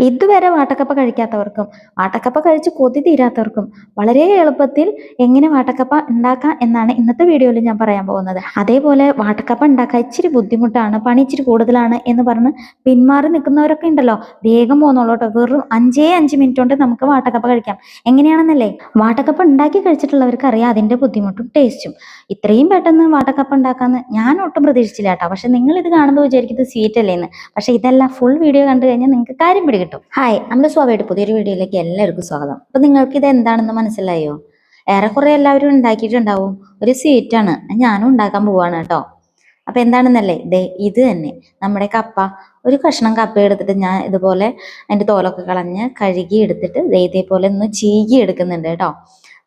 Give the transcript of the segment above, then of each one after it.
ഇതുവരെ വാട്ടക്കപ്പ കഴിക്കാത്തവർക്കും വാട്ടക്കപ്പ കഴിച്ച് കൊതി തീരാത്തവർക്കും വളരെ എളുപ്പത്തിൽ എങ്ങനെ വാട്ടക്കപ്പ ഉണ്ടാക്കാം എന്നാണ് ഇന്നത്തെ വീഡിയോയിൽ ഞാൻ പറയാൻ പോകുന്നത്. അതേപോലെ വാട്ടക്കപ്പ ഉണ്ടാക്കാൻ ഇച്ചിരി ബുദ്ധിമുട്ടാണ്, പണി ഇച്ചിരി കൂടുതലാണ് എന്ന് പറഞ്ഞ് പിന്മാറി നിൽക്കുന്നവരൊക്കെ ഉണ്ടല്ലോ, വേഗം പോന്നോളൂ കേട്ടോ. വെറും 5 മിനിറ്റ് കൊണ്ട് നമുക്ക് വാട്ടക്കപ്പ കഴിക്കാം. എങ്ങനെയാണെന്നല്ലേ, വാട്ടക്കപ്പ ഉണ്ടാക്കി കഴിച്ചിട്ടുള്ളവർക്ക് അറിയാം അതിന്റെ ബുദ്ധിമുട്ടും ടേസ്റ്റും. ഇത്രയും പെട്ടെന്ന് വാട്ടക്കപ്പ ഉണ്ടാക്കാന്ന് ഞാൻ ഒട്ടും പ്രതീക്ഷിച്ചില്ല കേട്ടോ. പക്ഷെ നിങ്ങൾ ഇത് കാണുമ്പോൾ വിചാരിക്കുന്നത് സ്വീറ്റ് അല്ലേന്ന്. പക്ഷെ ഇതല്ല, ഫുൾ വീഡിയോ കണ്ടു കഴിഞ്ഞാൽ നിങ്ങൾക്ക് കാര്യം പിടികിട്ടും. ഹായ്, നമ്മുടെ സ്വാഭാവിക പുതിയൊരു വീഡിയോയിലേക്ക് എല്ലാവർക്കും സ്വാഗതം. അപ്പൊ നിങ്ങൾക്ക് ഇത് എന്താണെന്ന് മനസ്സിലായോ? ഏറെക്കുറെ എല്ലാവരും ഉണ്ടാക്കിയിട്ടുണ്ടാവും. ഒരു സ്വീറ്റാണ്, ഞാനും ഉണ്ടാക്കാൻ പോവാണ് കേട്ടോ. അപ്പൊ എന്താണെന്നല്ലേ, ഇത് തന്നെ നമ്മുടെ കപ്പ. ഒരു കഷ്ണം കപ്പ എടുത്തിട്ട് ഞാൻ ഇതുപോലെ അതിന്റെ തോലൊക്കെ കളഞ്ഞ് കഴുകി എടുത്തിട്ട് ഇതേപോലെ ഒന്ന് ചീകി എടുക്കുന്നുണ്ട് കേട്ടോ.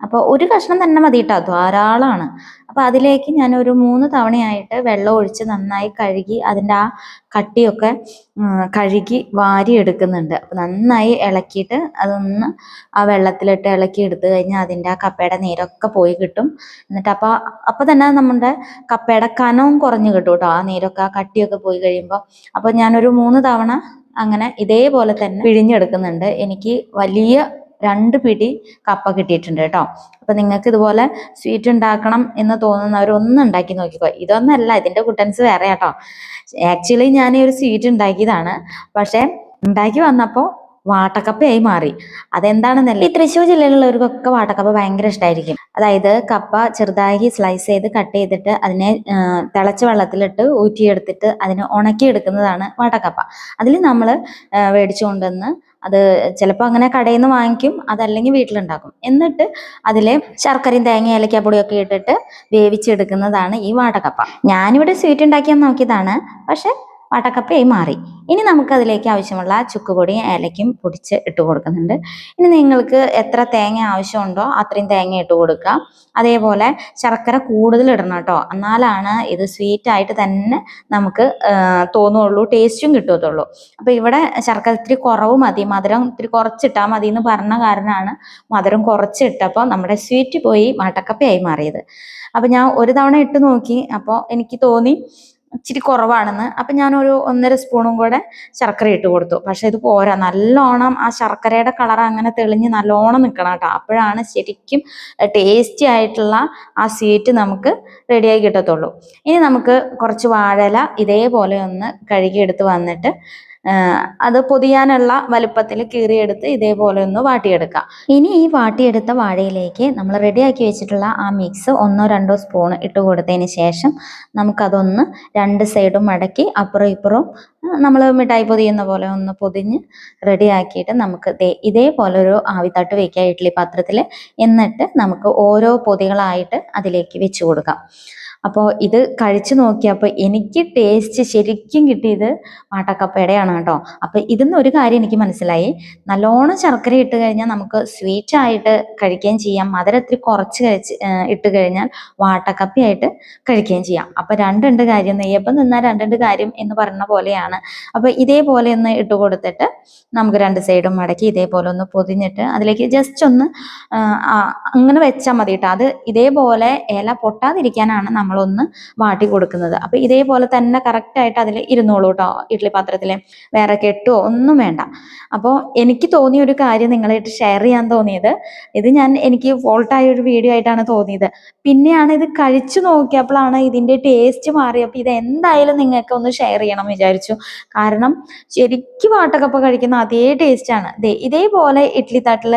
അപ്പോൾ ഒരു കഷ്ണം തന്നെ മതി കേട്ടോ, ധാരാളമാണ്. അപ്പോൾ അതിലേക്ക് ഞാൻ ഒരു 3 തവണയായിട്ട് വെള്ളം ഒഴിച്ച് നന്നായി കഴുകി അതിൻ്റെ ആ കട്ടിയൊക്കെ കഴുകി വാരി എടുക്കുന്നുണ്ട്. അപ്പോൾ നന്നായി ഇളക്കിയിട്ട് അതൊന്ന് ആ വെള്ളത്തിലിട്ട് ഇളക്കി എടുത്തു കഴിഞ്ഞാൽ അതിൻ്റെ ആ കപ്പയുടെ നീരൊക്കെ പോയി കിട്ടും. എന്നിട്ട് അപ്പോൾ തന്നെ നമ്മുടെ കപ്പയുടെ കനവും കുറഞ്ഞു കിട്ടും കേട്ടോ, ആ നീരൊക്കെ ആ കട്ടിയൊക്കെ പോയി കഴിയുമ്പോൾ. അപ്പോൾ ഞാനൊരു 3 തവണ അങ്ങനെ ഇതേപോലെ തന്നെ പിഴിഞ്ഞെടുക്കുന്നുണ്ട്. എനിക്ക് വലിയ 2 പിടി കപ്പ കിട്ടിയിട്ടുണ്ട് കേട്ടോ. അപ്പൊ നിങ്ങൾക്ക് ഇതുപോലെ സ്വീറ്റ് ഉണ്ടാക്കണം എന്ന് തോന്നുന്നവർ ഒന്ന് ഉണ്ടാക്കി നോക്കിക്കോ. ഇതൊന്നല്ല, ഇതിന്റെ കുട്ടൻസ് വേറെ കേട്ടോ. ആക്ച്വലി ഞാൻ ഒരു സ്വീറ്റ് ഉണ്ടാക്കിയതാണ്, പക്ഷെ ഉണ്ടാക്കി വന്നപ്പോൾ വാട്ടക്കപ്പയായി മാറി. അതെന്താണെന്നല്ല, ഈ തൃശ്ശൂർ ജില്ലയിലുള്ളവർക്കൊക്കെ വാട്ടക്കപ്പ ഭയങ്കര ഇഷ്ടമായിരിക്കും. അതായത് കപ്പ ചെറുതായി സ്ലൈസ് ചെയ്ത് കട്ട് ചെയ്തിട്ട് അതിനെ തിളച്ച വെള്ളത്തിലിട്ട് ഊറ്റിയെടുത്തിട്ട് അതിനെ ഉണക്കിയെടുക്കുന്നതാണ് വാട്ടക്കപ്പ. അതിൽ നമ്മൾ മേടിച്ചു കൊണ്ടുവന്ന് അത് ചിലപ്പോൾ അങ്ങനെ കടയിൽ നിന്ന് വാങ്ങിക്കും, അതല്ലെങ്കിൽ വീട്ടിലുണ്ടാക്കും. എന്നിട്ട് അതിൽ ശർക്കരയും തേങ്ങ ഏലക്കാപ്പൊടിയൊക്കെ ഇട്ടിട്ട് വേവിച്ചെടുക്കുന്നതാണ് ഈ വാട്ടക്കപ്പ. ഞാനിവിടെ സ്വീറ്റ് ഉണ്ടാക്കിയാൽ നോക്കിയതാണ്, പക്ഷെ വാട്ടക്കപ്പയായി മാറി. ഇനി നമുക്ക് അതിലേക്ക് ആവശ്യമുള്ള ചുക്കുപൊടിയും ഏലക്കും പൊടിച്ച് ഇട്ട് കൊടുക്കുന്നുണ്ട്. ഇനി നിങ്ങൾക്ക് എത്ര തേങ്ങ ആവശ്യമുണ്ടോ അത്രയും തേങ്ങ ഇട്ട് കൊടുക്കാം. അതേപോലെ ശർക്കര കൂടുതൽ ഇടണം കേട്ടോ, എന്നാലാണ് ഇത് സ്വീറ്റ് ആയിട്ട് തന്നെ നമുക്ക് തോന്നുള്ളൂ, ടേസ്റ്റും കിട്ടത്തുള്ളൂ. അപ്പൊ ഇവിടെ ശർക്കര ഇത്തിരി കുറവ് മതി, മധുരം ഇത്തിരി കുറച്ചിട്ടാൽ മതി എന്ന് പറഞ്ഞ കാരണമാണ് മധുരം കുറച്ചിട്ടപ്പോൾ നമ്മുടെ സ്വീറ്റ് പോയി വാട്ടക്കപ്പയായി മാറിയത്. അപ്പൊ ഞാൻ ഒരു തവണ ഇട്ട് നോക്കി, അപ്പോൾ എനിക്ക് തോന്നി ഇച്ചിരി കുറവാണെന്ന്. അപ്പം ഞാനൊരു 1.5 സ്പൂണും കൂടെ ശർക്കര ഇട്ട് കൊടുത്തു. പക്ഷെ ഇത് പോരാ, നല്ലോണം ആ ശർക്കരയുടെ കളർ അങ്ങനെ തെളിഞ്ഞ് നല്ലോണം നിൽക്കണം കേട്ടോ. അപ്പോഴാണ് ശരിക്കും ടേസ്റ്റി ആയിട്ടുള്ള ആ സ്വീറ്റ് നമുക്ക് റെഡിയായി കിട്ടത്തുള്ളൂ. ഇനി നമുക്ക് കുറച്ച് വാഴയില ഇതേപോലെ ഒന്ന് കഴുകിയെടുത്ത് വന്നിട്ട് അത് പൊതിയാനുള്ള വലുപ്പത്തിൽ കീറിയെടുത്ത് ഇതേപോലെ ഒന്ന് വാട്ടിയെടുക്കാം. ഇനി ഈ വാട്ടിയെടുത്ത വാഴയിലേക്ക് നമ്മൾ റെഡിയാക്കി വെച്ചിട്ടുള്ള ആ മിക്സ് 1-2 സ്പൂൺ ഇട്ട് കൊടുത്തതിന് ശേഷം നമുക്കതൊന്ന് 2 സൈഡും മടക്കി അപ്പുറം ഇപ്പുറവും നമ്മൾ മിഠായി പൊതിയുന്ന പോലെ ഒന്ന് പൊതിഞ്ഞ് റെഡിയാക്കിയിട്ട് നമുക്ക് ഇതേപോലെ ഒരു ആവിത്തട്ട് വയ്ക്കുക ഇഡ്ഡലി പാത്രത്തിൽ. എന്നിട്ട് നമുക്ക് ഓരോ പൊതികളായിട്ട് അതിലേക്ക് വെച്ച് കൊടുക്കാം. അപ്പോൾ ഇത് കഴിച്ചു നോക്കിയപ്പോൾ എനിക്ക് ടേസ്റ്റ് ശരിക്കും കിട്ടിയത് വാട്ടക്കപ്പയുടെയാണ് കേട്ടോ. അപ്പോൾ ഇതിന്ന് ഒരു കാര്യം എനിക്ക് മനസ്സിലായി, നല്ലോണം ശർക്കര ഇട്ട് കഴിഞ്ഞാൽ നമുക്ക് സ്വീറ്റ് ആയിട്ട് കഴിക്കുകയും ചെയ്യാം, മധുരത്തിൽ കുറച്ച് ഇട്ട് കഴിഞ്ഞാൽ വാട്ടക്കപ്പയായിട്ട് കഴിക്കുകയും ചെയ്യാം. അപ്പോൾ രണ്ട് കാര്യം, നെയ്യപ്പം നിന്നാൽ രണ്ട് കാര്യം എന്ന് പറഞ്ഞ പോലെയാണ്. അപ്പോൾ ഇതേപോലെ ഒന്ന് ഇട്ട് കൊടുത്തിട്ട് നമുക്ക് 2 സൈഡും മടക്കി ഇതേപോലെ ഒന്ന് പൊതിഞ്ഞിട്ട് അതിലേക്ക് ജസ്റ്റ് ഒന്ന് അങ്ങനെ വെച്ചാൽ മതി കേട്ടോ. അത് ഇതേപോലെ ഇല പൊട്ടാതിരിക്കാനാണ് നമ്മളൊന്ന് വാട്ടി കൊടുക്കുന്നത്. അപ്പൊ ഇതേപോലെ തന്നെ കറക്റ്റായിട്ട് അതിൽ ഇരുന്നോളൂ കേട്ടോ ഇഡ്ഡലി പാത്രത്തിൽ, വേറെ കെട്ടുവോ ഒന്നും വേണ്ട. അപ്പോൾ എനിക്ക് തോന്നിയ ഒരു കാര്യം നിങ്ങളായിട്ട് ഷെയർ ചെയ്യാൻ തോന്നിയത്, ഇത് എനിക്ക് ഫോൾട്ടായ ഒരു വീഡിയോ ആയിട്ടാണ് തോന്നിയത്. പിന്നെയാണ് ഇത് കഴിച്ചു നോക്കിയപ്പോഴാണ് ഇതിന്റെ ടേസ്റ്റ് മാറിയപ്പോൾ ഇത് എന്തായാലും നിങ്ങൾക്ക് ഒന്ന് ഷെയർ ചെയ്യണം വിചാരിച്ചു. കാരണം ശരിക്കും വാട്ടക്കപ്പ കഴിക്കുന്ന അതേ ടേസ്റ്റാണ്. ഇതേപോലെ ഇഡ്ഡലി തട്ടിൽ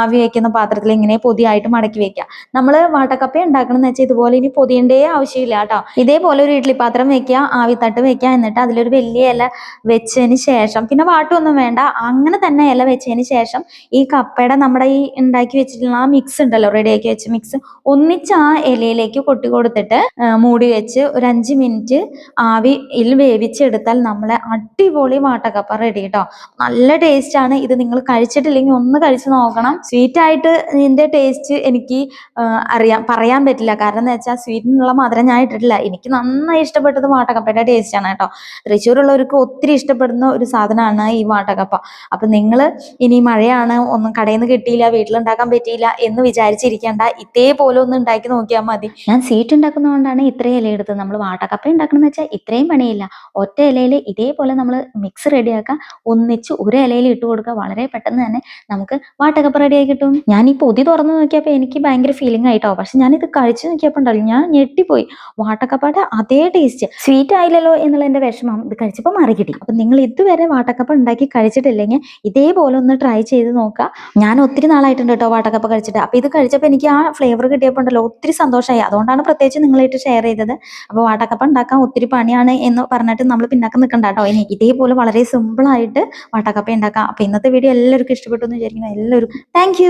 ആവി വയ്ക്കുന്ന പാത്രത്തിൽ ഇങ്ങനെ പൊതിയായിട്ട് മടക്കി വെക്കുക. നമ്മൾ വാട്ടക്കപ്പ ഉണ്ടാക്കണമെന്ന് വെച്ചാൽ ഇതുപോലെ ഇനി പൊതിയണ്ടേ ആവശ്യമില്ല കേട്ടോ. ഇതേപോലെ ഒരു ഇഡ്ഡലി പാത്രം വെക്കുക, ആവിത്തട്ട് വെക്കുക, എന്നിട്ട് അതിലൊരു വലിയ ഇല വെച്ചതിന് ശേഷം, പിന്നെ വാട്ടൊന്നും വേണ്ട, അങ്ങനെ തന്നെ ഇല വെച്ചതിന് ശേഷം ഈ കപ്പയുടെ നമ്മുടെ ഈ ഉണ്ടാക്കി വെച്ചിട്ടുള്ള ആ മിക്സ് ഉണ്ടല്ലോ, റെഡിയാക്കി വെച്ച മിക്സ് ഒന്നിച്ച് ആ ഇലയിലേക്ക് കൊട്ടി കൊടുത്തിട്ട് മൂടി വെച്ച് ഒരു 5 മിനിറ്റ് ആവിയിൽ വേവിച്ചെടുത്താൽ നമ്മളെ അടിപൊളി വാട്ടക്കപ്പ റെഡി കേട്ടോ. നല്ല ടേസ്റ്റ് ആണ് ഇത്. നിങ്ങൾ കഴിച്ചിട്ടില്ലെങ്കിൽ ഒന്ന് കഴിച്ചു നോക്കണം. സ്വീറ്റ് ആയിട്ട് ഇതിന്റെ ടേസ്റ്റ് എനിക്ക് പറയാൻ പറ്റില്ല. കാരണം എന്ന് വെച്ചാൽ സ്വീറ്റിനുള്ള മധുരം ഞാൻ ഇട്ടിട്ടില്ല. എനിക്ക് നന്നായി ഇഷ്ടപ്പെട്ടത് വാട്ടക്കപ്പയുടെ ടേസ്റ്റ് ആണ് കേട്ടോ. തൃശ്ശൂരുള്ളവർക്ക് ഒത്തിരി ഇഷ്ടപ്പെടുന്ന ഒരു സാധനമാണ് ഈ വാട്ടക്കപ്പ. അപ്പൊ നിങ്ങൾ ഇനി മഴയാണ്, ഒന്നും കടയിൽ നിന്ന് കിട്ടിയില്ല, വീട്ടിലുണ്ടാക്കാൻ പറ്റിയില്ല എന്ന് വിചാരിച്ചിരിക്കേണ്ട, ഇതേപോലെ ഒന്ന് ഉണ്ടാക്കി നോക്കിയാൽ മതി. ഞാൻ സ്വീറ്റ് ഉണ്ടാക്കുന്നതുകൊണ്ടാണ് ഇത്രയും ഇല എടുത്തത്. നമ്മൾ വാട്ടക്കപ്പ ഉണ്ടാക്കണമെന്ന് വെച്ചാൽ ഇത്രയും പണിയില്ല. ഒറ്റ ഇലയിൽ ഇതേപോലെ നമ്മൾ മിക്സ് റെഡിയാക്കുക, ഒന്നിച്ച് ഒരു ഇലയിൽ ഇട്ട് കൊടുക്കുക. വളരെ പെട്ടെന്ന് തന്നെ നമുക്ക് വാട്ടക്കപ്പ റെഡിയായി കിട്ടും. ഞാൻ ഈ പൊതി തുറന്ന് നോക്കിയപ്പോൾ എനിക്ക് ഭയങ്കര ഫീലിംഗ് ആയിട്ടോ. പക്ഷെ ഞാനിത് കഴിച്ചു നോക്കിയപ്പോൾ ഉണ്ടല്ലോ, ഞാൻ ഞെട്ടിപ്പോയി. വാട്ടക്കപ്പയുടെ അതേ ടേസ്റ്റ്. സ്വീറ്റ് ആയില്ലല്ലോ എന്നുള്ള എൻ്റെ വിഷമം ഇത് കഴിച്ചപ്പോൾ മാറി കിട്ടി. അപ്പം നിങ്ങൾ ഇതുവരെ വാട്ടക്കപ്പ ഉണ്ടാക്കി കഴിച്ചിട്ടില്ലെങ്കിൽ ഇതേപോലെ ഒന്ന് ട്രൈ ചെയ്ത് നോക്കുക. ഞാൻ ഒത്തിരി നാളായിട്ടുണ്ട് കേട്ടോ വാട്ടക്കപ്പ കഴിച്ചിട്ട്. അപ്പോൾ ഇത് കഴിച്ചപ്പോൾ എനിക്ക് ആ ഫ്ലേവർ കിട്ടിയപ്പോൾ ഉണ്ടല്ലോ ഒത്തിരി സന്തോഷമായി. അതുകൊണ്ടാണ് പ്രത്യേകിച്ച് നിങ്ങളായിട്ട് ഷെയർ ചെയ്തത്. അപ്പോൾ വാട്ടക്കപ്പ ഉണ്ടാക്കാൻ ഒത്തിരി പണിയാണ് എന്ന് പറഞ്ഞിട്ട് നമ്മൾ പിന്നാക്കം നിൽക്കണ്ട കേട്ടോ. ഇനി ഇതേപോലെ വളരെ സിമ്പിളായിട്ട് വാട്ടക്കപ്പ ഉണ്ടാക്കാം. അപ്പോൾ ഇന്നത്തെ വീഡിയോ എല്ലാവർക്കും ഇഷ്ടപ്പെട്ടു എന്ന് വിചാരിക്കുന്നു. എല്ലാവർക്കും താങ്ക്